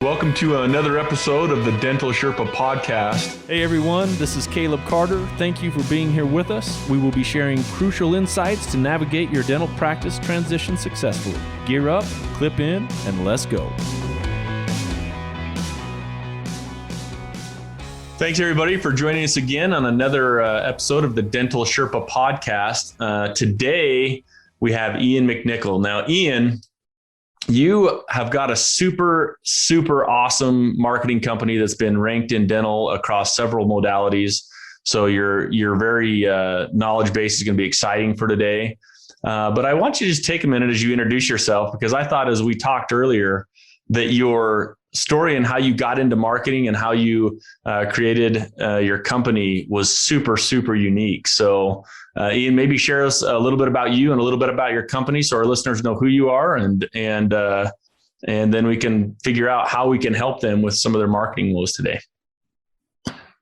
Welcome to another episode of the Dental Sherpa podcast. Hey everyone, this is Caleb Carter. Thank you for being here with us. We will be sharing crucial insights to navigate your dental practice transition successfully. Gear up, clip in, and let's go. Thanks everybody for joining us again on another episode of the Dental Sherpa podcast. Today we have Ian McNickle. Now, Ian, you have got a super awesome marketing company that's been ranked in dental across several modalities. So your very knowledge base is going to be exciting for today. But I want you to just take a minute as you introduce yourself, because I thought, as we talked earlier, that your story and how you got into marketing and how you created your company was super unique. So Ian, maybe share us a little bit about you and a little bit about your company so our listeners know who you are, and then we can figure out how we can help them with some of their marketing woes today.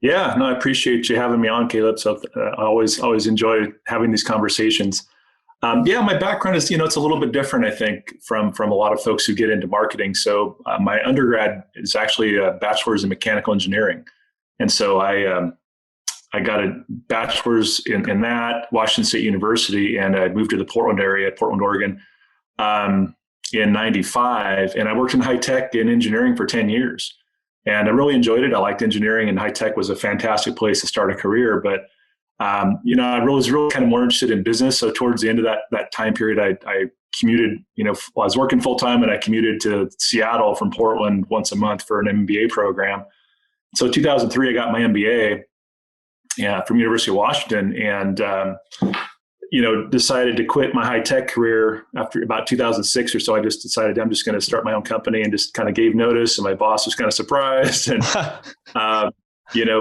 Yeah, no, I appreciate you having me on, Caleb. So I always enjoy having these conversations. My background is, it's a little bit different, I think, from a lot of folks who get into marketing. So my undergrad is actually a bachelor's in mechanical engineering. And so I got a bachelor's in that, Washington State University, and I moved to the Portland area, Portland, Oregon, in 95. And I worked in high tech and engineering for 10 years. And I really enjoyed it. I liked engineering, and high tech was a fantastic place to start a career. But I was really kind of more interested in business. So towards the end of that time period, I commuted, I was working full time, and I commuted to Seattle from Portland once a month for an MBA program. So 2003, I got my MBA from University of Washington, and, decided to quit my high tech career after about 2006 or so. I just decided I'm just going to start my own company, and just kind of gave notice, and my boss was kind of surprised and,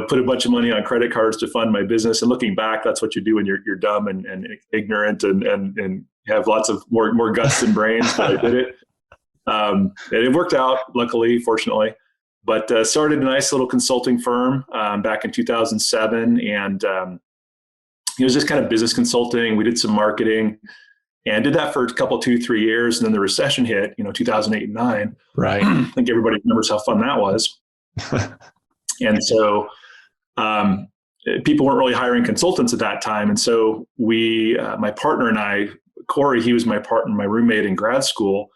put a bunch of money on credit cards to fund my business. And looking back, that's what you do when you're dumb and ignorant and have lots of more guts than brains. But I did it. And it worked out, luckily, fortunately. But started a nice little consulting firm back in 2007. And it was just kind of business consulting. We did some marketing and did that for a couple, 2-3 years. And then the recession hit, 2008 and 9. Right. I think everybody remembers how fun that was. And so people weren't really hiring consultants at that time. And so my partner and I, Corey, he was my partner, my roommate in grad school.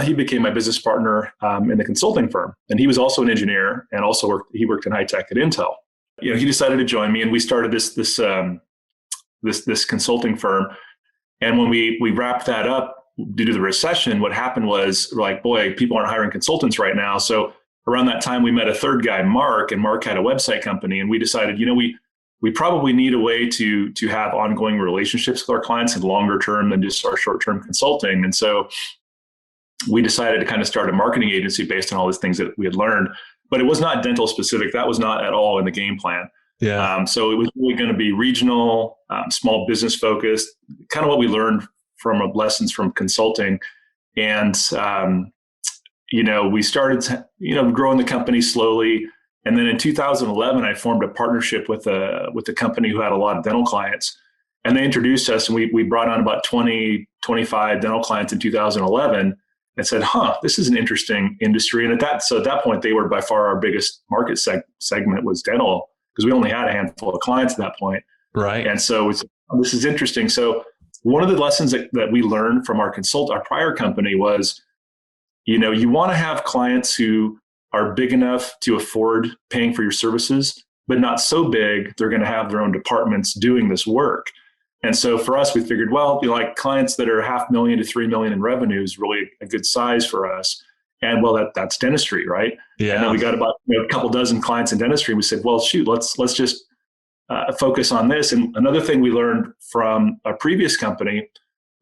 He became my business partner in the consulting firm. And he was also an engineer, and also he worked in high tech at Intel. He decided to join me, and we started this consulting firm. And when we wrapped that up due to the recession, what happened was, we're like, boy, people aren't hiring consultants right now. So around that time, we met a third guy, Mark, and Mark had a website company. And we decided, we probably need a way to have ongoing relationships with our clients and longer term than just our short-term consulting. And so we decided to kind of start a marketing agency based on all these things that we had learned, but it was not dental specific. That was not at all in the game plan. Yeah. So it was really going to be regional, small business focused, kind of what we learned from lessons from consulting. And, we started, growing the company slowly. And then in 2011, I formed a partnership with a company who had a lot of dental clients, and they introduced us, and we brought on about 25 dental clients in 2011. And said, this is an interesting industry. And at that point, they were by far our biggest market segment was dental, because we only had a handful of clients at that point. Right. And so this is interesting. So one of the lessons that we learned from our prior company was, you want to have clients who are big enough to afford paying for your services, but not so big they're going to have their own departments doing this work. And so for us, we figured, like clients that are $500,000 to $3 million in revenue is really a good size for us. And that's dentistry, right? Yeah. And then we got about a couple dozen clients in dentistry. And we said, well, shoot, let's just focus on this. And another thing we learned from a previous company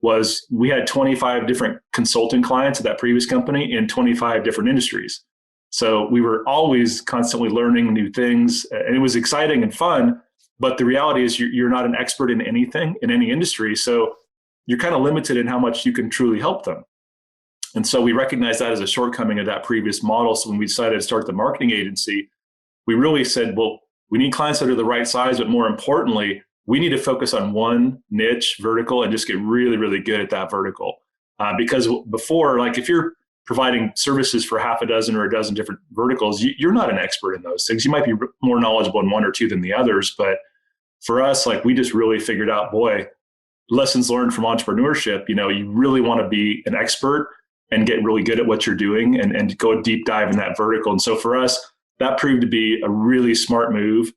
was we had 25 different consulting clients at that previous company in 25 different industries. So we were always constantly learning new things, and it was exciting and fun. But the reality is you're not an expert in anything, in any industry. So you're kind of limited in how much you can truly help them. And so we recognized that as a shortcoming of that previous model. So when we decided to start the marketing agency, we really said, well, we need clients that are the right size, but more importantly, we need to focus on one niche vertical and just get really, really good at that vertical. Because before, like if you're providing services for half a dozen or a dozen different verticals, you're not an expert in those things. You might be more knowledgeable in one or two than the others. But for us, like, we just really figured out, boy, lessons learned from entrepreneurship, you really want to be an expert and get really good at what you're doing and go deep dive in that vertical. And so for us, that proved to be a really smart move.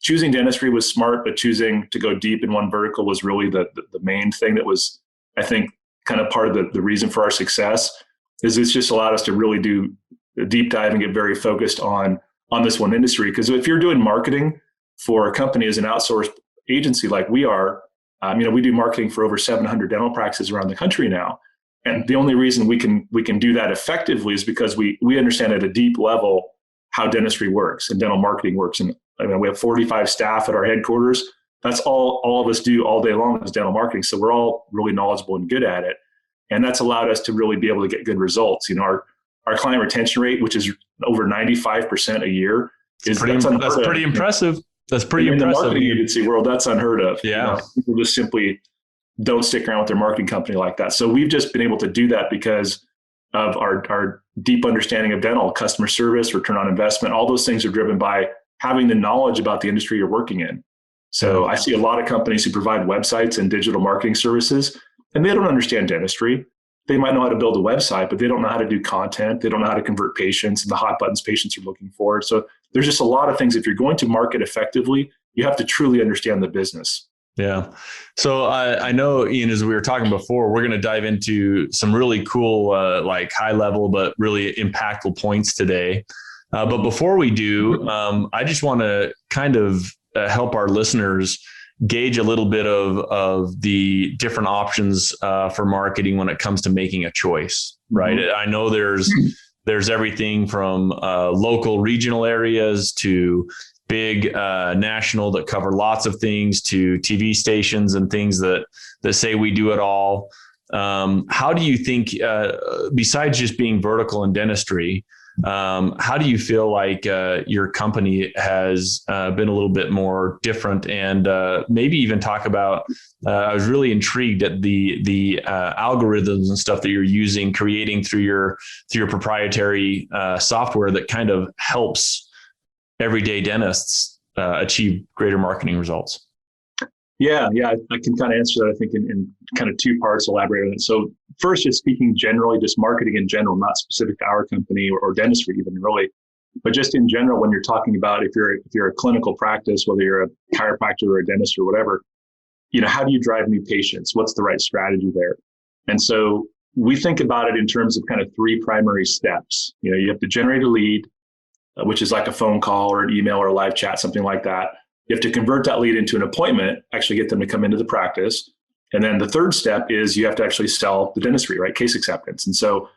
Choosing dentistry was smart, but choosing to go deep in one vertical was really the main thing that was, I think, kind of part of the reason for our success. Is it's just allowed us to really do a deep dive and get very focused on this one industry. Because if you're doing marketing for a company as an outsourced agency like we are, we do marketing for over 700 dental practices around the country now. And the only reason we can do that effectively is because we understand at a deep level how dentistry works and dental marketing works. And we have 45 staff at our headquarters. That's all of us do all day long is dental marketing. So we're all really knowledgeable and good at it. And that's allowed us to really be able to get good results. Our client retention rate, which is over 95% a year, that's pretty impressive. That's pretty impressive. In the marketing agency world, that's unheard of. Yeah. People just simply don't stick around with their marketing company like that. So we've just been able to do that because of our deep understanding of dental, customer service, return on investment. All those things are driven by having the knowledge about the industry you're working in. So I see a lot of companies who provide websites and digital marketing services, and they don't understand dentistry. They might know how to build a website, but they don't know how to do content. They don't know how to convert patients and the hot buttons patients are looking for. So there's just a lot of things. If you're going to market effectively, you have to truly understand the business. Yeah. So I know, Ian, as we were talking before, we're going to dive into some really cool, like high level, but really impactful points today. But before we do, I just want to kind of help our listeners gauge a little bit of the different options for marketing when it comes to making a choice, right? Mm-hmm. I know there's everything from local regional areas to big national that cover lots of things to TV stations and things that say we do it all. How do you think, besides just being vertical in dentistry, how do you feel like your company has been a little bit more different? And maybe even talk about, I was really intrigued at the algorithms and stuff that you're using, creating through your proprietary software that kind of helps everyday dentists achieve greater marketing results. Yeah, I can kind of answer that, I think, in kind of two parts, elaborate on it. So first, just speaking generally, just marketing in general, not specific to our company or dentistry even really, but just in general, when you're talking about if you're a clinical practice, whether you're a chiropractor or a dentist or whatever, how do you drive new patients? What's the right strategy there? And so we think about it in terms of kind of three primary steps. You have to generate a lead, which is like a phone call or an email or a live chat, something like that. You have to convert that lead into an appointment, actually get them to come into the practice. And then the third step is you have to actually sell the dentistry, right? Case acceptance. And so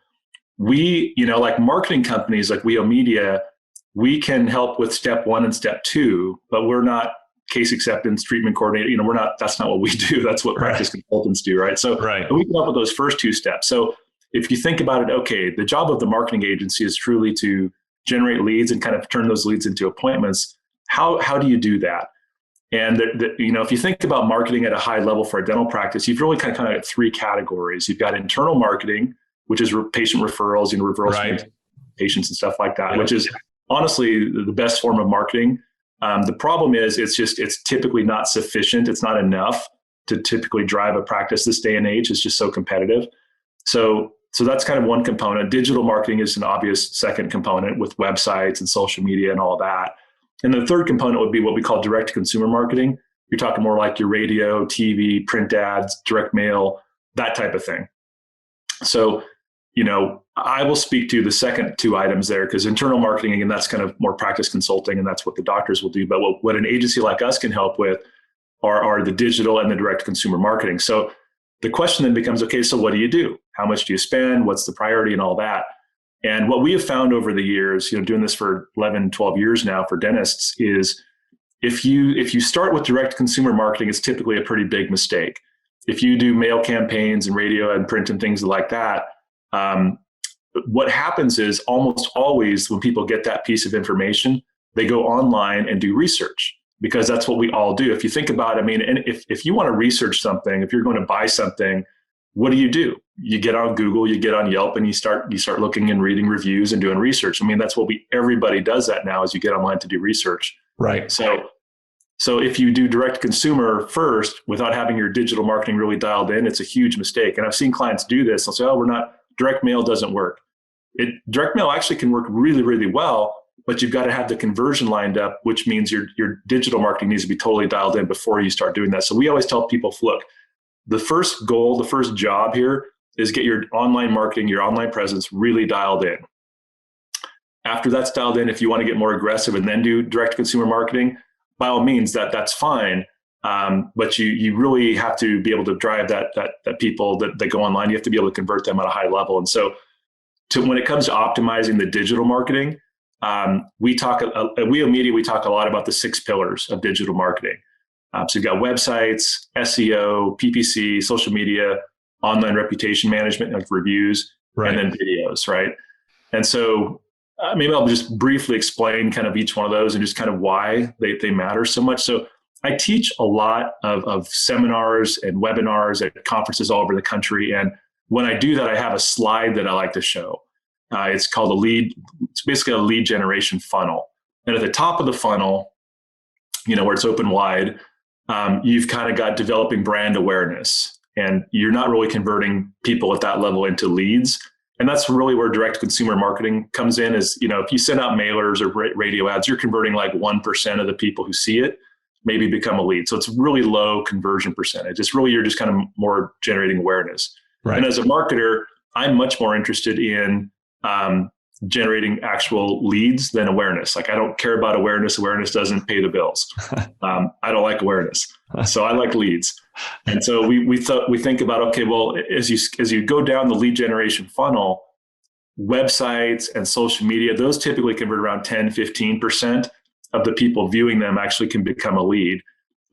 we, like marketing companies like WEO Media, we can help with step one and step two, but we're not case acceptance, treatment coordinator. That's not what we do. That's what practice consultants do, right? So we can help with those first two steps. So if you think about it, okay, the job of the marketing agency is truly to generate leads and kind of turn those leads into appointments. How do you do that? And if you think about marketing at a high level for a dental practice, you've really kind of got three categories. You've got internal marketing, which is patient referrals, referrals from patients and stuff like that, which is honestly the best form of marketing. The problem is it's typically not sufficient. It's not enough to typically drive a practice this day and age. It's just so competitive. So that's kind of one component. Digital marketing is an obvious second component with websites and social media and all that. And the third component would be what we call direct to consumer marketing. You're talking more like your radio, TV, print ads, direct mail, that type of thing. So, I will speak to the second two items there because internal marketing, again, that's kind of more practice consulting and that's what the doctors will do. But what an agency like us can help with are the digital and the direct to consumer marketing. So the question then becomes, okay, so what do you do? How much do you spend? What's the priority and all that? And what we have found over the years, doing this for 11, 12 years now for dentists is if you start with direct consumer marketing, it's typically a pretty big mistake. If you do mail campaigns and radio and print and things like that, what happens is almost always when people get that piece of information, they go online and do research because that's what we all do. If you think about it, and if you want to research something, if you're going to buy something, what do? You get on Google, you get on Yelp, and you start looking and reading reviews and doing research. I mean, that's what everybody does that now, is you get online to do research. Right. So if you do direct consumer first without having your digital marketing really dialed in, it's a huge mistake. And I've seen clients do this. They'll say, oh, direct mail doesn't work. Direct mail actually can work really, really well, but you've got to have the conversion lined up, which means your digital marketing needs to be totally dialed in before you start doing that. So we always tell people, look, the first goal, the first job here is get your online marketing, your online presence really dialed in. After that's dialed in, if you want to get more aggressive and then do direct consumer marketing, by all means, that's fine. But you really have to be able to drive that people that go online. You have to be able to convert them at a high level. And so when it comes to optimizing the digital marketing, we talk at WEO Media, we talk a lot about the 6 pillars of digital marketing. So you've got websites, SEO, PPC, social media, online reputation management, like reviews, right, and then videos, right? And so maybe I'll just briefly explain kind of each one of those and just kind of why they matter so much. So I teach a lot of seminars and webinars at conferences all over the country. And when I do that, I have a slide that I like to show. It's called it's basically a lead generation funnel. And at the top of the funnel, where it's open wide, you've kind of got developing brand awareness, and you're not really converting people at that level into leads. And that's really where direct consumer marketing comes in, is, if you send out mailers or radio ads, you're converting like 1% of the people who see it maybe become a lead. So it's really low conversion percentage. It's really, you're just kind of more generating awareness. Right. And as a marketer, I'm much more interested in generating actual leads than awareness. Like, I don't care about awareness. Awareness doesn't pay the bills. I don't like awareness. So I like leads. And so we think about, okay, well, as you go down the lead generation funnel, websites and social media, those typically convert around 10, 15% of the people viewing them actually can become a lead.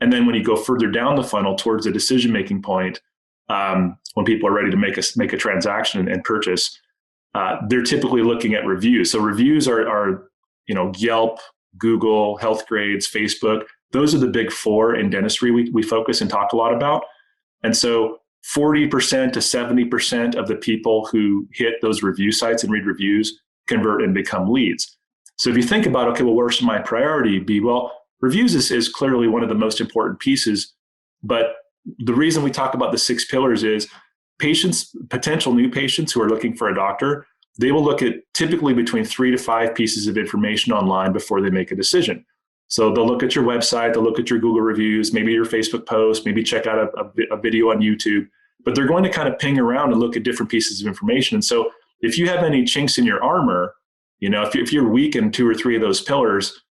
And then when you go further down the funnel towards the decision-making point, when people are ready to make a transaction and purchase, they're typically looking at reviews. So reviews are Yelp, Google, Health Grades, Facebook. Those are the big 4 in dentistry we focus and talk a lot about. And so 40% to 70% of the people who hit those review sites and read reviews convert and become leads. So if you think about, okay, well, where should my priority be? Well, reviews is clearly one of the most important pieces. But the reason we talk about the 6 pillars is potential new patients who are looking for a doctor, they will look at typically between 3 to 5 pieces of information online before they make a decision. So they'll look at your website, they'll look at your Google reviews, maybe your Facebook post, maybe check out a video on YouTube, but they're going to kind of ping around and look at different pieces of information. And so if you have any chinks in your armor, if you're weak in 2 or 3 of those pillars,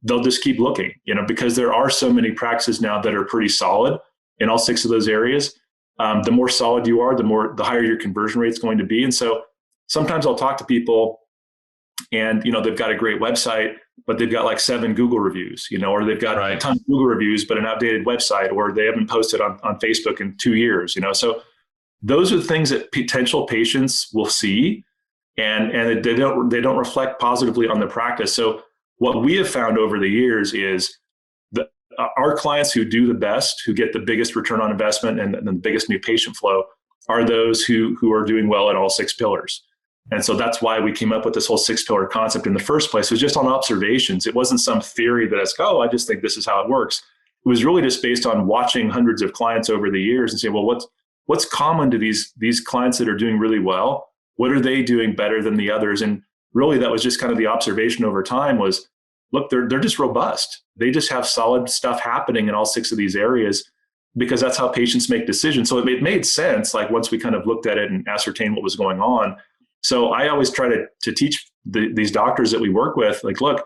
they'll just keep looking, because there are so many practices now that are pretty solid in all 6 of those areas. The more solid you are, the higher your conversion rate is going to be. And so sometimes I'll talk to people and, they've got a great website, but they've got like 7 Google reviews, or they've got a ton of Google reviews, but an outdated website, or they haven't posted on Facebook in 2 years, So those are the things that potential patients will see, and they don't reflect positively on the practice. So what we have found over the years is our clients who do the best, who get the biggest return on investment and the biggest new patient flow, are those who are doing well at all 6 pillars. And so that's why we came up with this whole 6-pillar concept in the first place. It was just on observations. It wasn't some theory that I just think this is how it works. It was really just based on watching hundreds of clients over the years and saying, well, what's common to these clients that are doing really well? What are they doing better than the others? And really, that was just kind of the observation over time was, look, they're just robust. They just have solid stuff happening in all 6 of these areas, because that's how patients make decisions. So it made sense, like once we kind of looked at it and ascertained what was going on. So I always try to teach these doctors that we work with, like, look,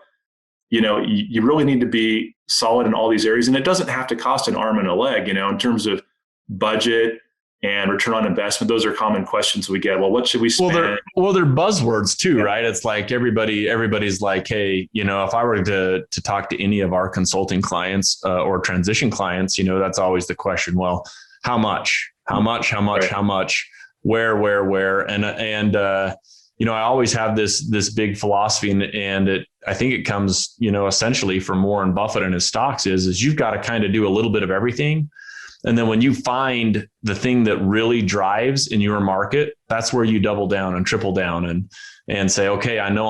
you really need to be solid in all these areas. And it doesn't have to cost an arm and a leg, in terms of budget and return on investment. Those are common questions we get. Well, what should we spend? Well, they're buzzwords too, right? It's like everybody's like, hey, if I were to talk to any of our consulting clients or transition clients, that's always the question. Well, how much, right, how much, where, and I always have this big philosophy, and I think it comes, essentially from Warren Buffett and his stocks is you've got to kind of do a little bit of everything. And then when you find the thing that really drives in your market, that's where you double down and triple down and say, okay, I know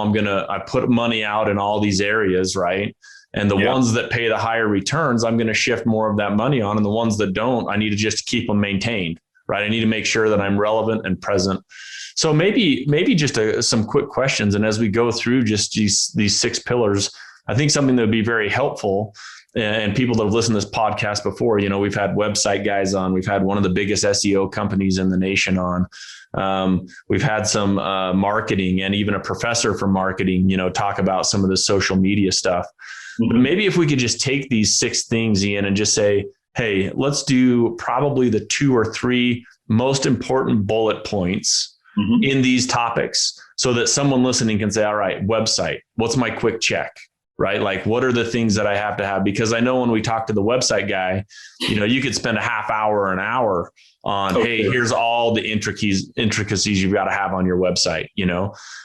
I put money out in all these areas, right? And the ones that pay the higher returns, I'm going to shift more of that money on. And the ones that don't, I need to just keep them maintained, right? I need to make sure that I'm relevant and present. So maybe just some quick questions. And as we go through just these 6 pillars, I think something that would be very helpful, and people that have listened to this podcast before, we've had website guys on, we've had one of the biggest SEO companies in the nation on. We've had some marketing and even a professor for marketing, talk about some of the social media stuff. But maybe if we could just take these 6 things, Ian, and just say, hey, let's do probably the 2 or 3 most important bullet points in these topics so that someone listening can say, all right, website, what's my quick check? Right? Like, what are the things that I have to have? Because I know when we talk to the website guy, you could spend a half hour or an hour on, hey, here's all the intricacies you've got to have on your website,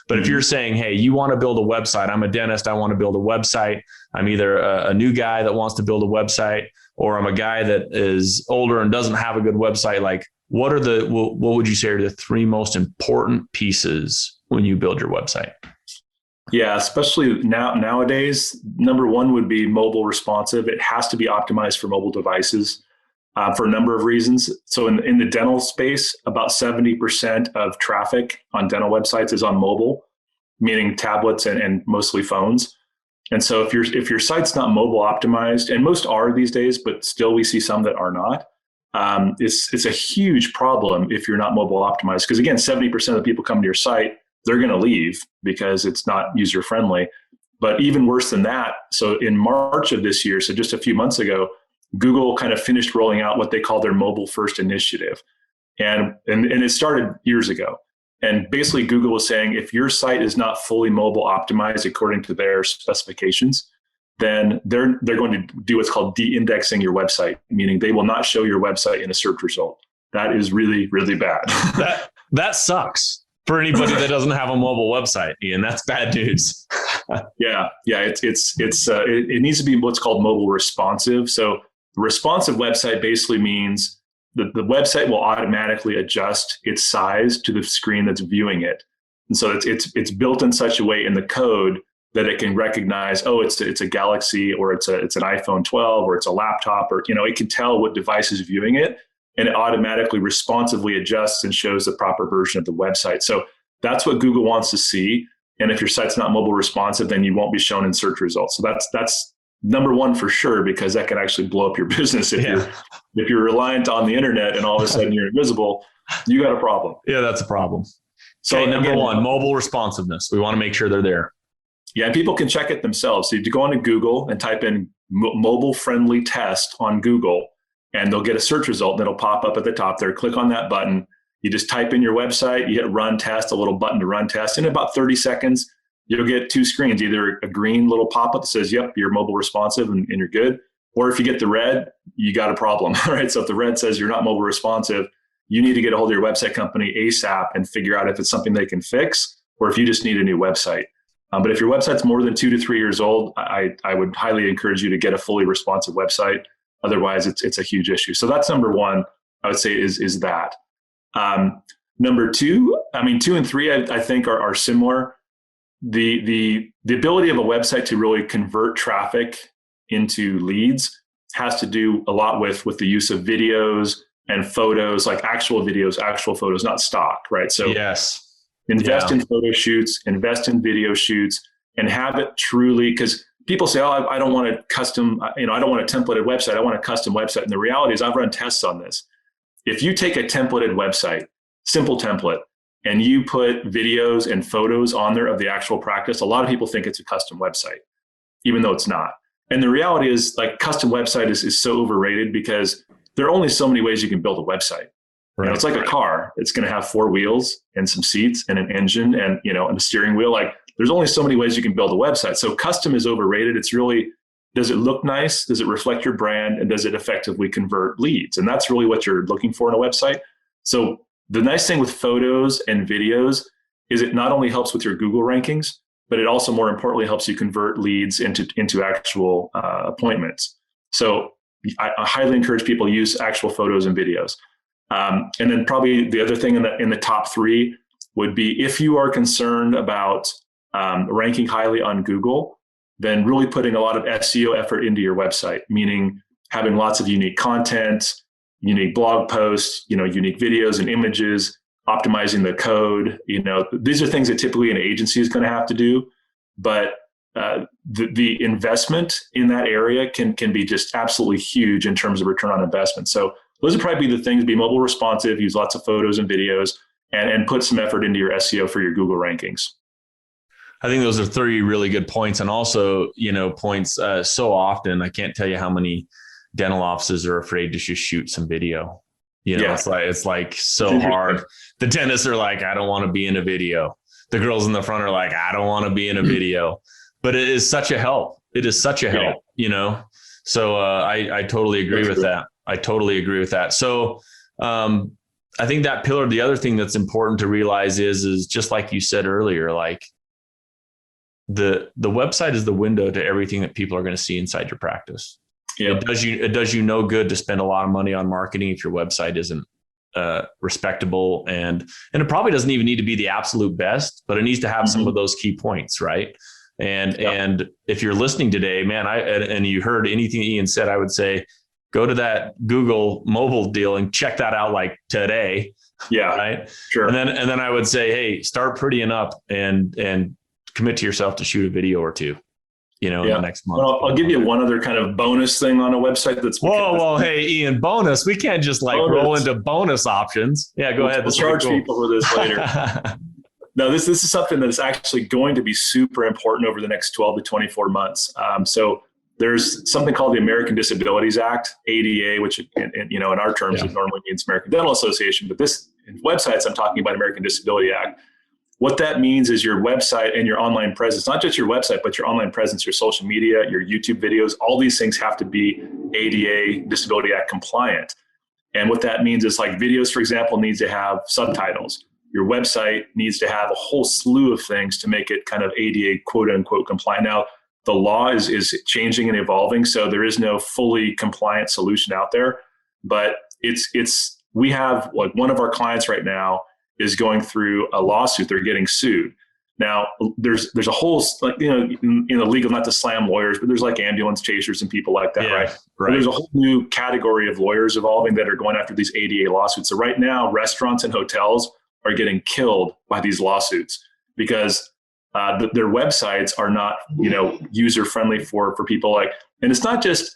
But if you're saying, hey, you want to build a website, I'm a dentist, I want to build a website. I'm either a new guy that wants to build a website, or I'm a guy that is older and doesn't have a good website. Like, what would you say are the 3 most important pieces when you build your website? Yeah, especially nowadays, number 1 would be mobile responsive. It has to be optimized for mobile devices for a number of reasons. So in the dental space, about 70% of traffic on dental websites is on mobile, meaning tablets and mostly phones. And so if your site's not mobile optimized, and most are these days, but still we see some that are not, it's a huge problem if you're not mobile optimized. Because again, 70% of the people come to your site, they're going to leave because it's not user friendly. But even worse than that, so in March of this year, so just a few months ago, Google kind of finished rolling out what they call their mobile first initiative. And it started years ago. And basically Google was saying, if your site is not fully mobile optimized according to their specifications, then they're going to do what's called de-indexing your website, meaning they will not show your website in a search result. That is really, really bad. That sucks. For anybody that doesn't have a mobile website, Ian, that's bad news. Yeah. It needs to be what's called mobile responsive. So the responsive website basically means that the website will automatically adjust its size to the screen that's viewing it. And so it's built in such a way in the code that it can recognize, it's a Galaxy, or it's an iPhone 12, or it's a laptop, or it can tell what device is viewing it. And it automatically responsively adjusts and shows the proper version of the website. So that's what Google wants to see. And if your site's not mobile responsive, then you won't be shown in search results. So that's number 1 for sure, because that can actually blow up your business. If you're reliant on the internet and all of a sudden you're invisible, you got a problem. Yeah, that's a problem. So number 1, mobile responsiveness. We want to make sure they're there. Yeah, and people can check it themselves. So you go onto Google and type in mobile friendly test on Google, and they'll get a search result that'll pop up at the top there. Click on that button. You just type in your website, you hit run test, a little button to run test. In about 30 seconds, you'll get 2 screens, either a green little pop-up that says, yep, you're mobile responsive and you're good. Or if you get the red, you got a problem, right? So if the red says you're not mobile responsive, you need to get a hold of your website company ASAP and figure out if it's something they can fix, or if you just need a new website. But if your website's more than 2 to 3 years old, I would highly encourage you to get a fully responsive website. Otherwise, it's a huge issue. So that's number 1, I would say is that. Number 2, 2 and 3, I think are similar. The ability of a website to really convert traffic into leads has to do a lot with the use of videos and photos, like actual videos, actual photos, not stock, right? So invest in photo shoots, invest in video shoots, and have it truly, because people say, I don't want a custom, I don't want a templated website. I want a custom website. And the reality is I've run tests on this. If you take a templated website, simple template, and you put videos and photos on there of the actual practice, a lot of people think it's a custom website, even though it's not. And the reality is, like, custom website is so overrated, because there are only so many ways you can build a website. Right. It's like a car. It's going to have 4 wheels and some seats and an engine and a steering wheel. Like, there's only so many ways you can build a website. So custom is overrated. It's really, does it look nice? Does it reflect your brand? And does it effectively convert leads? And that's really what you're looking for in a website. So the nice thing with photos and videos is it not only helps with your Google rankings, but it also, more importantly, helps you convert leads into actual appointments. So I highly encourage people to use actual photos and videos. And then probably the other thing in the top three would be, if you are concerned about ranking highly on Google, then really putting a lot of SEO effort into your website, meaning having lots of unique content, unique blog posts, unique videos and images, optimizing the code. These are things that typically an agency is going to have to do, but the investment in that area can be just absolutely huge in terms of return on investment. So those would probably be the things: be mobile responsive, use lots of photos and videos, and put some effort into your SEO for your Google rankings. I think those are 3 really good points. And also, points so often, I can't tell you how many dental offices are afraid to just shoot some video. It's like so hard. The dentists are like, I don't want to be in a video. The girls in the front are like, I don't want to be in a video. But it is such a help. It is such a help, So I totally agree with that. I totally agree with that. So I think that pillar, the other thing that's important to realize is just like you said earlier, like the website is the window to everything that people are going to see inside your practice. It does you no good to spend a lot of money on marketing if your website isn't respectable, and it probably doesn't even need to be the absolute best, but it needs to have some of those key points, right? And if you're listening today, man, and you heard anything Ian said, I would say go to that Google mobile deal and check that out like today. Yeah, right. Sure. And then I would say, hey, start prettying up and commit to yourself to shoot a video or 2. In the next month. Well, I'll give you one other kind of bonus thing on a website that's. Whoa, hey, Ian, bonus. We can't just roll into bonus options. Yeah, go ahead. We'll charge people for this later. No, this is something that is actually going to be super important over the next 12 to 24 months. So there's something called the American Disabilities Act, ADA, which in our terms it normally means American Dental Association, but this in websites I'm talking about American Disability Act. What that means is your website and your online presence, not just your website, but your online presence, your social media, your YouTube videos, all these things have to be ADA Disability Act compliant. And what that means is, like, videos, for example, needs to have subtitles. Your website needs to have a whole slew of things to make it kind of ADA quote unquote compliant. Now, the law is changing and evolving, so there is no fully compliant solution out there, but we have, like, one of our clients right now is going through a lawsuit. They're getting sued. Now, there's a whole, like, in the legal, not to slam lawyers, but there's like ambulance chasers and people like that, right? There's a whole new category of lawyers evolving that are going after these ADA lawsuits. So right now, restaurants and hotels are getting killed by these lawsuits because their websites are not, user friendly for people. Like, and it's not just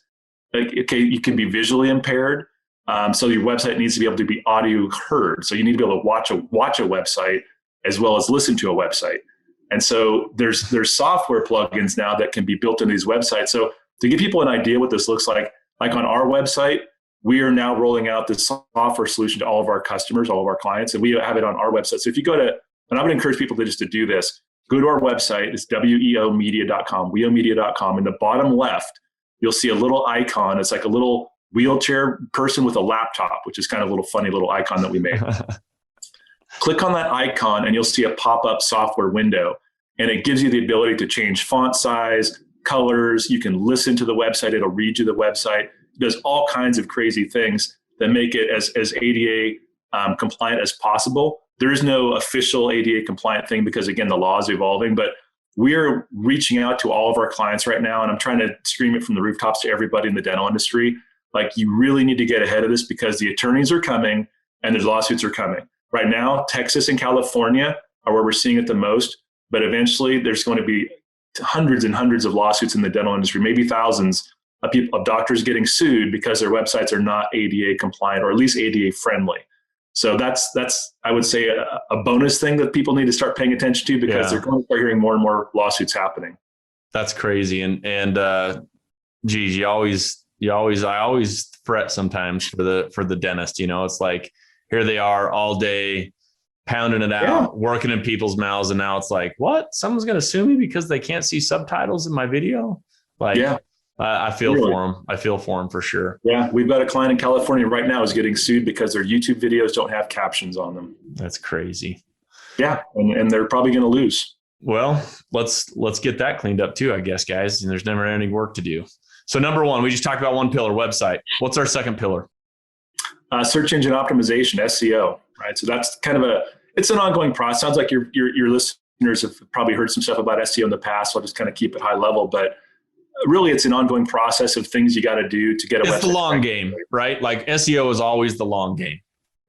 like, okay, you can be visually impaired. So your website needs to be able to be audio heard. So you need to be able to watch a website as well as listen to a website. And so there's software plugins now that can be built into these websites. So to give people an idea what this looks like on our website, we are now rolling out this software solution to all of our customers, all of our clients, and we have it on our website. So if you go to, and I would encourage people to do this, go to our website. It's weomedia.com, weomedia.com. In the bottom left, you'll see a little icon. It's like a little wheelchair person with a laptop, which is kind of a little funny little icon that we made. Click on that icon and you'll see a pop-up software window, and it gives you the ability to change font size, colors. You can listen to the website. It'll read you the website. It does all kinds of crazy things that make it as ADA compliant as possible. There is no official ADA compliant thing because, again, the law is evolving, but we're reaching out to all of our clients right now, and I'm trying to scream it from the rooftops to everybody in the dental industry. Like, you really need to get ahead of this because the attorneys are coming and the lawsuits are coming. Right now, Texas and California are where we're seeing it the most, but eventually there's going to be hundreds and hundreds of lawsuits in the dental industry, maybe thousands of doctors getting sued because their websites are not ADA compliant, or at least ADA friendly. So that's I would say a bonus thing that people need to start paying attention to, because they're going to start hearing more and more lawsuits happening. That's crazy. And geez, I always fret sometimes for the dentist. It's like, here they are all day pounding it out, working in people's mouths. And now it's like, what? Someone's going to sue me because they can't see subtitles in my video? Like, I feel for them. I feel for them for sure. Yeah. We've got a client in California right now who's getting sued because their YouTube videos don't have captions on them. That's crazy. Yeah. And they're probably going to lose. Well, let's get that cleaned up too, I guess, guys. And there's never any work to do. So number one, we just talked about one pillar, website. What's our second pillar? Search engine optimization, SEO, right? So that's kind of it's an ongoing process. Sounds like your listeners have probably heard some stuff about SEO in the past. So I'll just kind of keep it high level, but really it's an ongoing process of things you got to do to get a website. It's the long game, right? Like SEO is always the long game.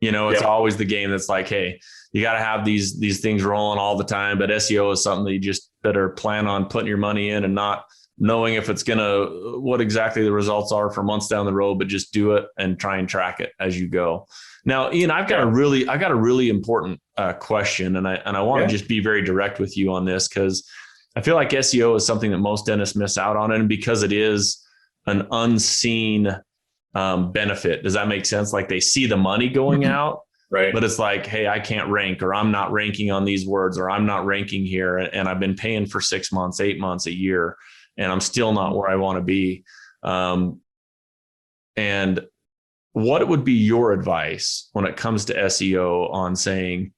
It's always the game that's like, hey, you got to have these things rolling all the time. But SEO is something that you just better plan on putting your money in and not knowing if it's what exactly the results are for months down the road, but just do it and try and track it as you go. Now, Ian, I've got a really important question, and I want to just be very direct with you on this, because I feel like SEO is something that most dentists miss out on, and because it is an unseen benefit. Does that make sense? Like they see the money going out, right? But it's like, hey, I can't rank, or I'm not ranking on these words, or I'm not ranking here, and I've been paying for 6 months, 8 months, a year, and I'm still not where I want to be. And what would be your advice when it comes to SEO on saying,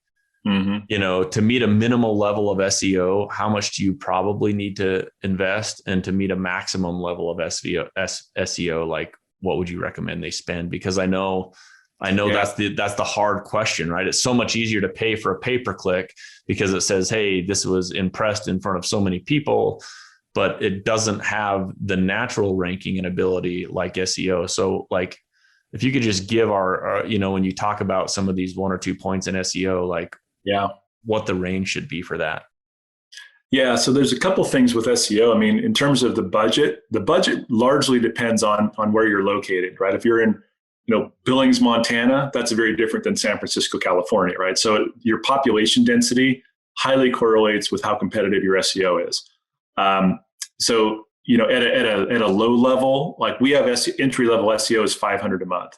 to meet a minimal level of SEO, how much do you probably need to invest? And to meet a maximum level of SEO, like what would you recommend they spend? Because I know that's the hard question, right? It's so much easier to pay for a pay-per-click because it says, hey, this was impressed in front of so many people, but it doesn't have the natural ranking and ability like SEO. So like, if you could just give our when you talk about some of these 1 or 2 points in SEO, like what the range should be for that. Yeah. So there's a couple things with SEO. I mean, in terms of the budget largely depends on where you're located, right? If you're in, Billings, Montana, that's very different than San Francisco, California, right? So your population density highly correlates with how competitive your SEO is. So, at a low level, like we have entry level SEO is $500 a month.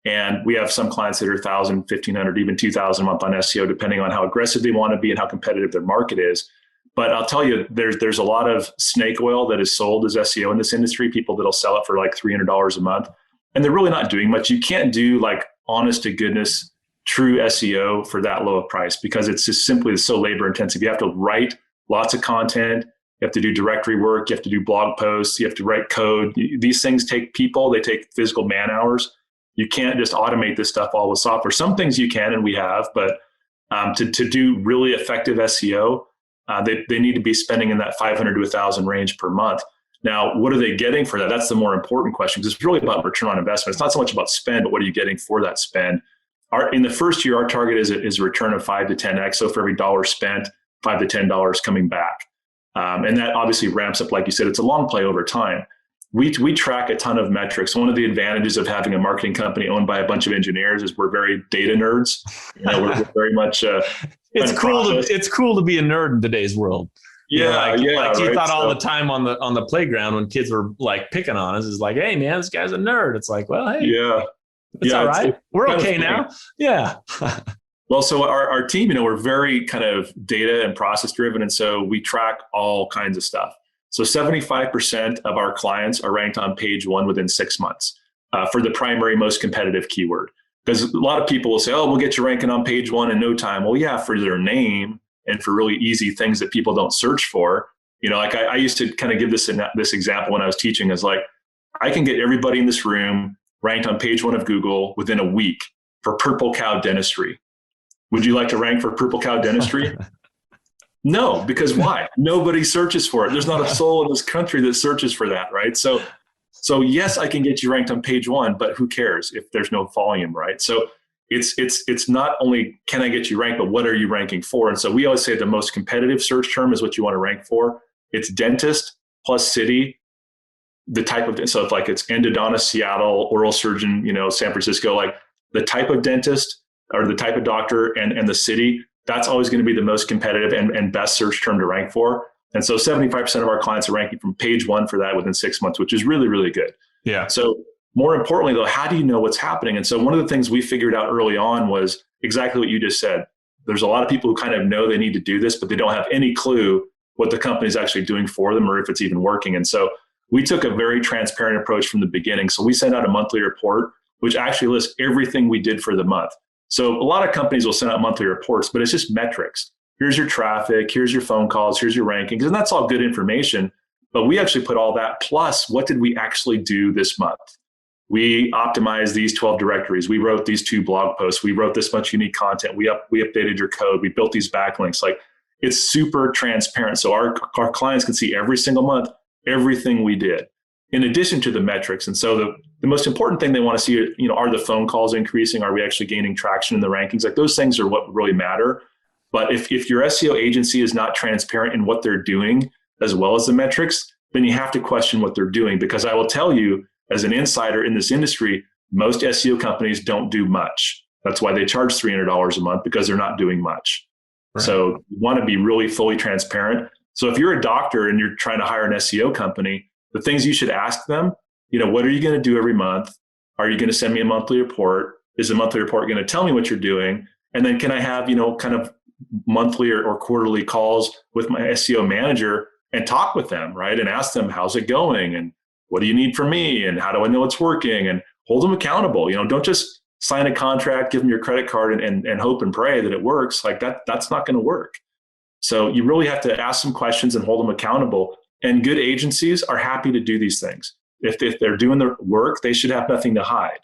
And we have some clients that are $1,000, $1,500, even $2,000 a month on SEO, depending on how aggressive they want to be and how competitive their market is. But I'll tell you, there's a lot of snake oil that is sold as SEO in this industry, people that'll sell it for like $300 a month. And they're really not doing much. You can't do like honest to goodness, true SEO for that low of price, because it's just simply so labor intensive. You have to write lots of content. You have to do directory work. You have to do blog posts. You have to write code. These things take people. They take physical man hours. You can't just automate this stuff all with software. Some things you can, and we have, but to do really effective SEO, they need to be spending in that 500 to 1,000 range per month. Now, what are they getting for that? That's the more important question, because it's really about return on investment. It's not so much about spend, but what are you getting for that spend? In the first year, our target is a return of 5 to 10x. So for every dollar spent, $5 to $10 coming back. And that obviously ramps up, like you said, it's a long play over time. We track a ton of metrics. One of the advantages of having a marketing company owned by a bunch of engineers is we're very data nerds. We're very much. It's cool to be a nerd in today's world. You thought all the time on the playground when kids were like picking on us, is like, hey man, this guy's a nerd. It's like, well, hey, it's all right. We're okay now. Yeah. Well, so our team, we're very kind of data and process driven. And so we track all kinds of stuff. So 75% of our clients are ranked on page 1 within 6 months for the primary most competitive keyword. Because a lot of people will say, oh, we'll get you ranking on page 1 in no time. Well, yeah, for their name and for really easy things that people don't search for. Like I used to kind of give this example when I was teaching, is like, I can get everybody in this room ranked on page 1 of Google within a week for purple cow dentistry. Would you like to rank for purple cow dentistry? No, because why? Nobody searches for it. There's not a soul in this country that searches for that, right? So yes, I can get you ranked on page 1, but who cares if there's no volume, right? So it's not only can I get you ranked, but what are you ranking for? And so we always say the most competitive search term is what you want to rank for. It's dentist plus city, the type of, so if like it's endodontist, Seattle, oral surgeon, San Francisco, like the type of dentist or the type of doctor and the city, that's always going to be the most competitive and best search term to rank for. And so 75% of our clients are ranking from page 1 for that within 6 months, which is really, really good. Yeah. So more importantly, though, how do you know what's happening? And so one of the things we figured out early on was exactly what you just said. There's a lot of people who kind of know they need to do this, but they don't have any clue what the company is actually doing for them or if it's even working. And so we took a very transparent approach from the beginning. So we sent out a monthly report, which actually lists everything we did for the month. So a lot of companies will send out monthly reports, but it's just metrics. Here's your traffic, here's your phone calls, here's your rankings, and that's all good information. But we actually put all that plus what did we actually do this month? We optimized these 12 directories. We wrote these 2 blog posts. We wrote this much unique content. We updated your code. We built these backlinks. Like, it's super transparent. So our clients can see every single month, everything we did, in addition to the metrics. And so the most important thing they want to see, are the phone calls increasing? Are we actually gaining traction in the rankings? Like, those things are what really matter. But if your SEO agency is not transparent in what they're doing, as well as the metrics, then you have to question what they're doing. Because I will tell you, as an insider in this industry, most SEO companies don't do much. That's why they charge $300 a month, because they're not doing much. Right. So you want to be really fully transparent. So if you're a doctor and you're trying to hire an SEO company, the things you should ask them, what are you going to do every month? Are you going to send me a monthly report? Is the monthly report going to tell me what you're doing? And then can I have, kind of monthly or quarterly calls with my SEO manager and talk with them, right? And ask them, how's it going? And what do you need from me? And how do I know it's working? And hold them accountable. Don't just sign a contract, give them your credit card and hope and pray that it works. Like that's not going to work. So you really have to ask some questions and hold them accountable. And good agencies are happy to do these things. If they're doing the work, they should have nothing to hide.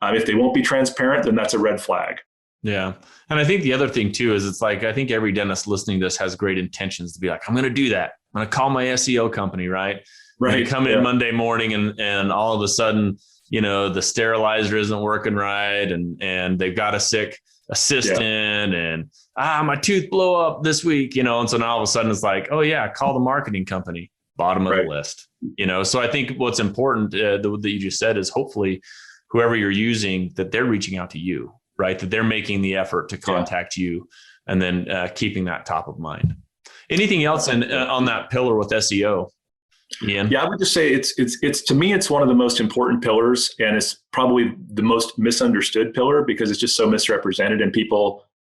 If they won't be transparent, then that's a red flag. Yeah. And I think the other thing too, is it's like, I think every dentist listening to this has great intentions to be like, I'm going to do that. I'm going to call my SEO company, right? Right. And they come in Monday morning and all of a sudden, the sterilizer isn't working right. And they've got a sick assistant and my tooth blew up this week, and so now all of a sudden it's like, oh yeah, call the marketing company, bottom of the list, So I think what's important that you just said is hopefully whoever you're using, that they're reaching out to you, right? That they're making the effort to contact you and then keeping that top of mind. Anything else on that pillar with SEO? Ian? Yeah, I would just say it's to me, it's one of the most important pillars, and it's probably the most misunderstood pillar because it's just so misrepresented. And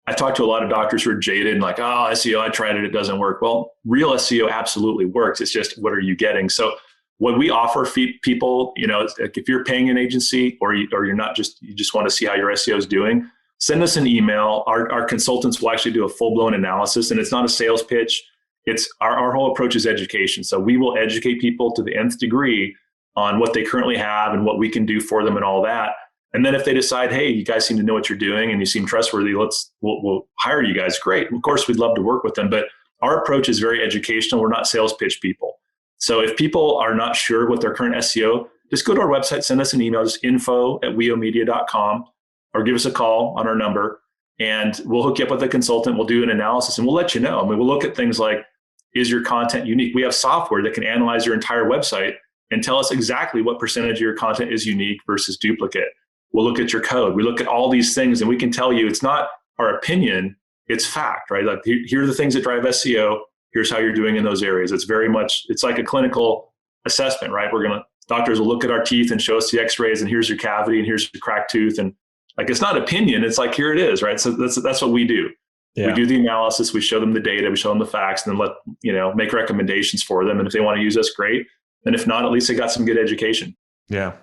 I talk to a lot of doctors who are jaded and like, oh, SEO, I tried it, it doesn't work. Well, real SEO absolutely works. It's just, what are you getting? So what we offer people, if you're paying an agency or you're not you just want to see how your SEO is doing, send us an email. Our consultants will actually do a full-blown analysis, and it's not a sales pitch. It's our whole approach is education. So we will educate people to the nth degree on what they currently have and what we can do for them and all that. And then if they decide, hey, you guys seem to know what you're doing and you seem trustworthy, we'll hire you guys. Great. Of course, we'd love to work with them. But our approach is very educational. We're not sales pitch people. So if people are not sure what their current SEO, just go to our website, send us an email, just info@weomedia.com, or give us a call on our number, and we'll hook you up with a consultant. We'll do an analysis and we'll let you know. We'll look at things like, is your content unique? We have software that can analyze your entire website and tell us exactly what percentage of your content is unique versus duplicate. We'll look at your code. We look at all these things and we can tell you it's not our opinion, it's fact, right? Like, here are the things that drive SEO. Here's how you're doing in those areas. It's like a clinical assessment, right? Doctors will look at our teeth and show us the x-rays and here's your cavity and here's your cracked tooth. And like, it's not opinion. It's like, here it is, right? So that's what we do. Yeah. We do the analysis, we show them the data, we show them the facts, and then make recommendations for them. And if they want to use us, great. And if not, at least they got some good education. Yeah.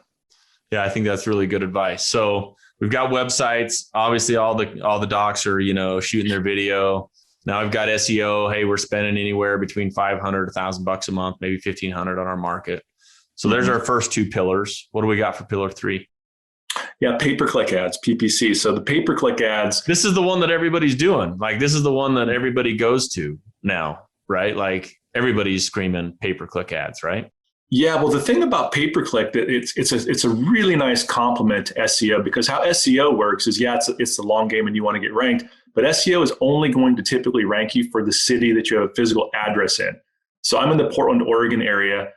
Yeah. I think that's really good advice. So we've got websites. Obviously all the docs are, shooting their video. Now I've got SEO. Hey, we're spending anywhere between $500, $1,000 a month, maybe $1,500 on our market. So there's our first 2 pillars. What do we got for pillar 3? Yeah, pay-per-click ads, PPC. So the pay-per-click ads. This is the one that everybody's doing. Like, this is the one that everybody goes to now, right? Like, everybody's screaming pay-per-click ads, right? Yeah, well, the thing about pay-per-click, that it's a really nice complement to SEO, because how SEO works is, it's the long game and you want to get ranked, but SEO is only going to typically rank you for the city that you have a physical address in. So I'm in the Portland, Oregon area,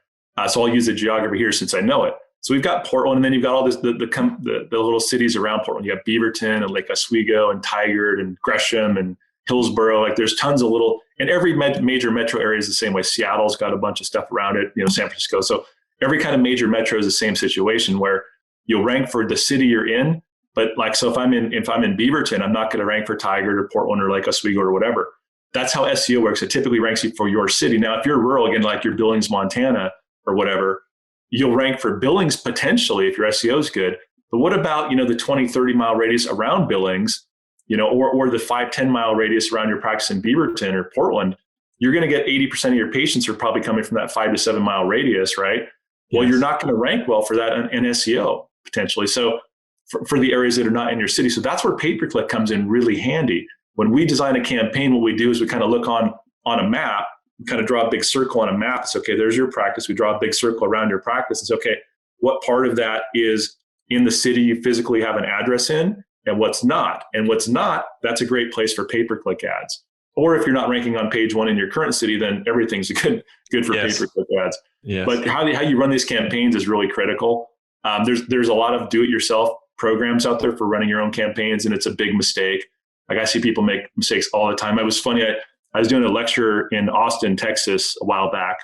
so I'll use the geography here since I know it. So we've got Portland, and then you've got all the little cities around Portland. You have Beaverton and Lake Oswego and Tigard and Gresham and Hillsborough. Like, there's tons of and every major metro area is the same way. Seattle's got a bunch of stuff around it, San Francisco. So every kind of major metro is the same situation where you'll rank for the city you're in. But so if I'm in Beaverton, I'm not going to rank for Tigard or Portland or Lake Oswego or whatever. That's how SEO works. It typically ranks you for your city. Now, if you're rural, again, like you're Billings, Montana or whatever, you'll rank for Billings potentially if your SEO is good. But what about, the 20, 30 mile radius around Billings, or the 5, 10 mile radius around your practice in Beaverton or Portland? you're going to get 80% of your patients are probably coming from that 5 to 7 mile radius, right? Well, Yes. you're not going to rank well for that in SEO potentially. So for the areas that are not in your city. So that's where pay-per-click comes in really handy. When we design a campaign, what we do is we kind of look on a map, we kind of draw a big circle on a map. It's okay, there's your practice. We draw a big circle around your practice. It's okay, what part of that is in the city you physically have an address in, and what's not? And what's not, that's a great place for pay-per-click ads. Or if you're not ranking on page 1 in your current city, then everything's good for pay-per-click ads. Yes. But how you run these campaigns is really critical. There's a lot of do-it-yourself programs out there for running your own campaigns, and it's a big mistake. Like I see people make mistakes all the time. It was funny. I was doing a lecture in Austin, Texas a while back,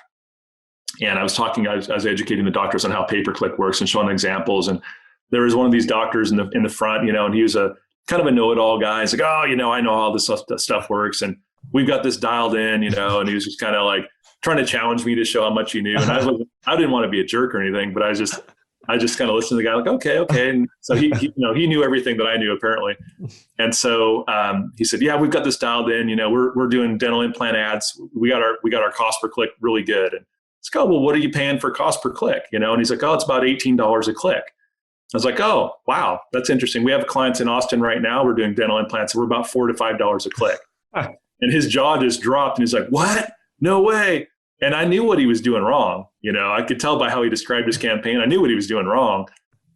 and I was educating the doctors on how pay-per-click works and showing examples. And there was one of these doctors in the front, and he was a kind of a know-it-all guy. He's like, oh, I know how this stuff works, and we've got this dialed in, and he was just kind of like trying to challenge me to show how much he knew. And I didn't want to be a jerk or anything, but I just kind of listened to the guy like, okay. And so he knew everything that I knew apparently. And so he said, yeah, we've got this dialed in, we're doing dental implant ads. We got our cost per click really good. And it's like, oh, well, what are you paying for cost per click? And he's like, oh, it's about $18 a click. I was like, oh, wow, that's interesting. We have clients in Austin right now. We're doing dental implants. And we're about $4 to $5 a click. And his jaw just dropped. And he's like, what? No way. And I knew what he was doing wrong. I could tell by how he described his campaign. I knew what he was doing wrong,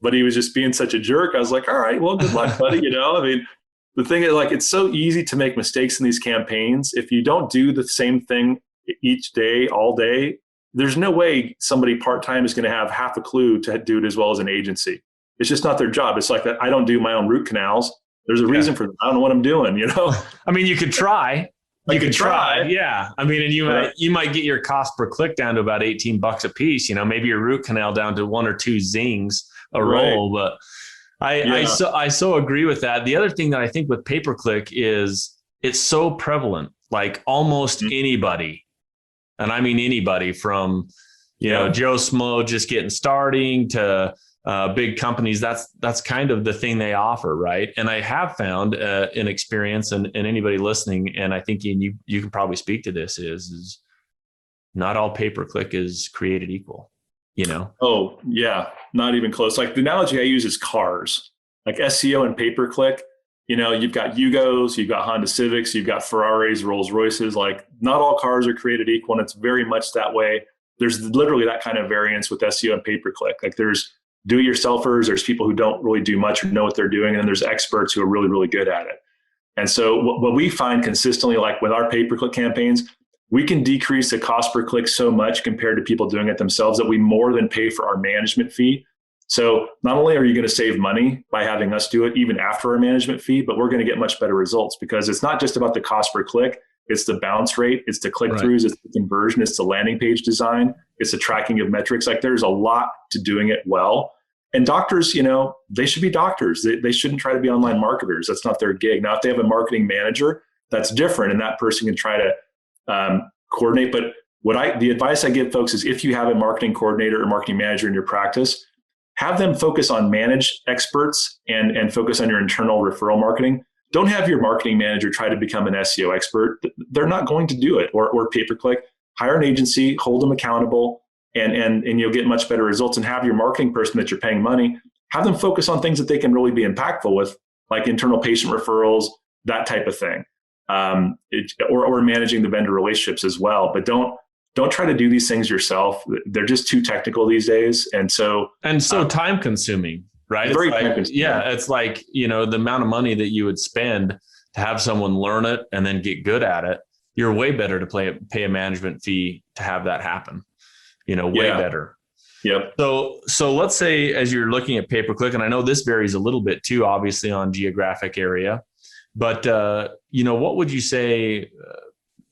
but he was just being such a jerk. I was like, all right, well, good luck, buddy. I mean, the thing is, like, it's so easy to make mistakes in these campaigns. If you don't do the same thing each day, all day, there's no way somebody part-time is going to have half a clue to do it as well as an agency. It's just not their job. It's like that. I don't do my own root canals. There's a reason for that. I don't know what I'm doing, I mean, you could try. You could try. Yeah. I mean, and you might get your cost per click down to about $18 a piece, maybe your root canal down to 1 or 2 zings a roll. But I so agree with that. The other thing that I think with pay-per-click is it's so prevalent, like almost anybody, and I mean anybody from, Joe Smo just getting starting to big companies, that's kind of the thing they offer, right? And I have found an experience, and anybody listening, and I think you can probably speak to this, is not all pay-per-click is created equal, Oh, yeah, not even close. Like the analogy I use is cars, like SEO and pay-per-click. You've got Yugos, you've got Honda Civics, you've got Ferraris, Rolls Royces. Like not all cars are created equal, and it's very much that way. There's literally that kind of variance with SEO and pay-per-click. Like there's do-it-yourselfers, there's people who don't really do much or know what they're doing, and then there's experts who are really, really good at it. And so what we find consistently, like with our pay-per-click campaigns, we can decrease the cost per click so much compared to people doing it themselves that we more than pay for our management fee. So not only are you going to save money by having us do it even after our management fee, but we're going to get much better results, because it's not just about the cost per click. It's the bounce rate, it's the click-throughs, It's the conversion, it's the landing page design, it's the tracking of metrics. Like there's a lot to doing it well. And doctors, they should be doctors. They shouldn't try to be online marketers. That's not their gig. Now, if they have a marketing manager, that's different, and that person can try to coordinate. But the advice I give folks is, if you have a marketing coordinator or marketing manager in your practice, have them focus on managed experts and focus on your internal referral marketing. Don't have your marketing manager try to become an SEO expert. They're not going to do it, or pay-per-click. Hire an agency, hold them accountable, and you'll get much better results. And have your marketing person that you're paying money, have them focus on things that they can really be impactful with, like internal patient referrals, that type of thing, or managing the vendor relationships as well. But don't try to do these things yourself. They're just too technical these days, and so time consuming. Right. Very it's like, the amount of money that you would spend to have someone learn it and then get good at it. You're way better to pay a management fee to have that happen, way better. Yep. So let's say, as you're looking at pay-per-click, and I know this varies a little bit too, obviously on geographic area, but what would you say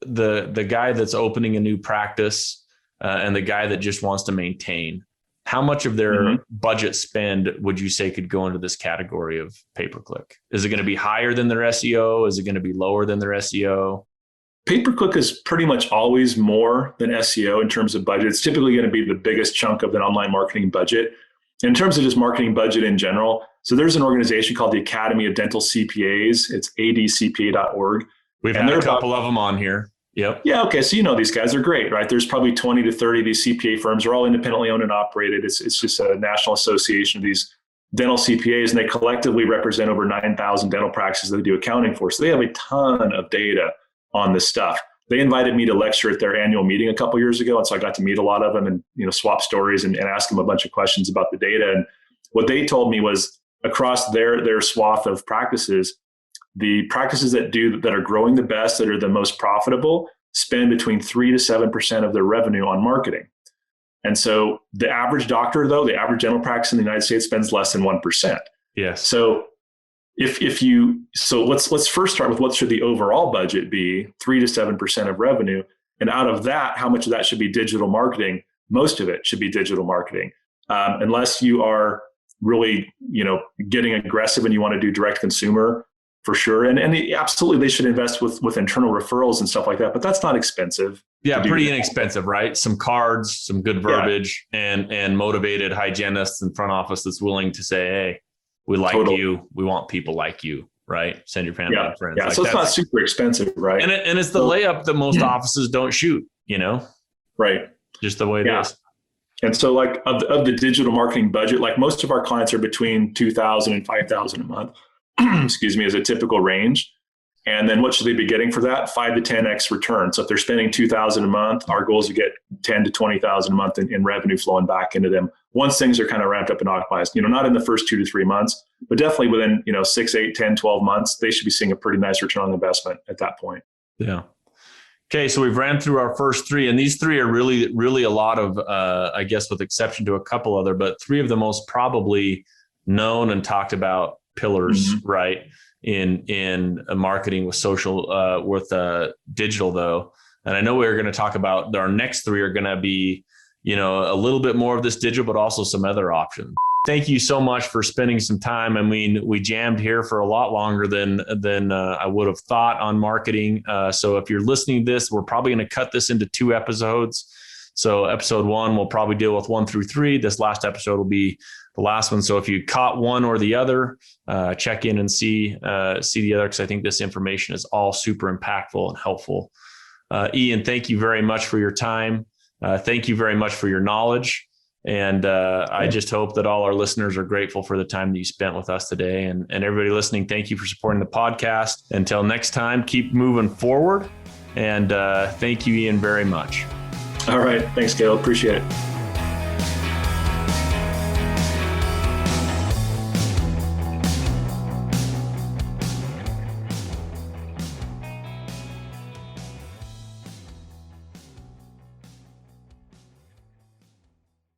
the guy that's opening a new practice and the guy that just wants to maintain, how much of their budget spend would you say could go into this category of pay-per-click? Is it going to be higher than their SEO? Is it going to be lower than their SEO? Pay-per-click is pretty much always more than SEO in terms of budget. It's typically going to be the biggest chunk of an online marketing budget. In terms of just marketing budget in general, so there's an organization called the Academy of Dental CPAs. It's adcpa.org. We've had a couple of them on here. Yep. Yeah. Okay. So, you know, these guys are great, right? There's probably 20 to 30 of these CPA firms are all independently owned and operated. It's just a national association of these dental CPAs, and they collectively represent over 9,000 dental practices that they do accounting for. So they have a ton of data on this stuff. They invited me to lecture at their annual meeting a couple of years ago. And so I got to meet a lot of them and, you know, swap stories and ask them a bunch of questions about the data. And what they told me was across their swath of practices, the practices that are growing the best, that are the most profitable, spend between 3 to 7% of their revenue on marketing. And so the average doctor, though, the average dental practice in the United States spends less than 1%. Yes. So let's first start with what should the overall budget be, 3 to 7% of revenue. And out of that, how much of that should be digital marketing? Most of it should be digital marketing. Unless you are really, you know, getting aggressive and you want to do direct consumer, for sure. And absolutely, they should invest with internal referrals and stuff like that, but that's not expensive. Yeah, pretty inexpensive, right? Some cards, some good verbiage, and motivated hygienists in front office that's willing to say, hey, we like you. We want people like you, right? Send your family and friends. Yeah, like so it's not super expensive, right? And it's the layup that most offices don't shoot, you know? Right. Just the way it is. And so like of the digital marketing budget, like most of our clients are between $2,000 and $5,000 a month. Excuse me, as a typical range. And then what should they be getting for that? 5 to 10x return. So if they're spending $2,000 a month, our goal is to get 10 to 20,000 a month in revenue flowing back into them once things are kind of ramped up and optimized. You know, not in the first 2 to 3 months, but definitely within, you know, 6, 8, 10, 12 months, they should be seeing a pretty nice return on investment at that point. Yeah. Okay, so we've ran through our first 3, and these 3 are really, really a lot of, I guess, with exception to a couple other, but 3 of the most probably known and talked about pillars, right? In marketing with social, with digital though. And I know we're going to talk about our next 3 are going to be, you know, a little bit more of this digital, but also some other options. Thank you so much for spending some time. I mean, we jammed here for a lot longer than I would have thought on marketing. So if you're listening to this, we're probably going to cut this into 2 episodes. So episode 1, we'll probably deal with 1 through 3. This last episode will be the last one. So if you caught one or the other, check in and see the other, because I think this information is all super impactful and helpful. Ian, thank you very much for your time. Thank you very much for your knowledge. And I just hope that all our listeners are grateful for the time that you spent with us today. And everybody listening, thank you for supporting the podcast. Until next time, keep moving forward. And thank you, Ian, very much. All right. Thanks, Gail. Appreciate it.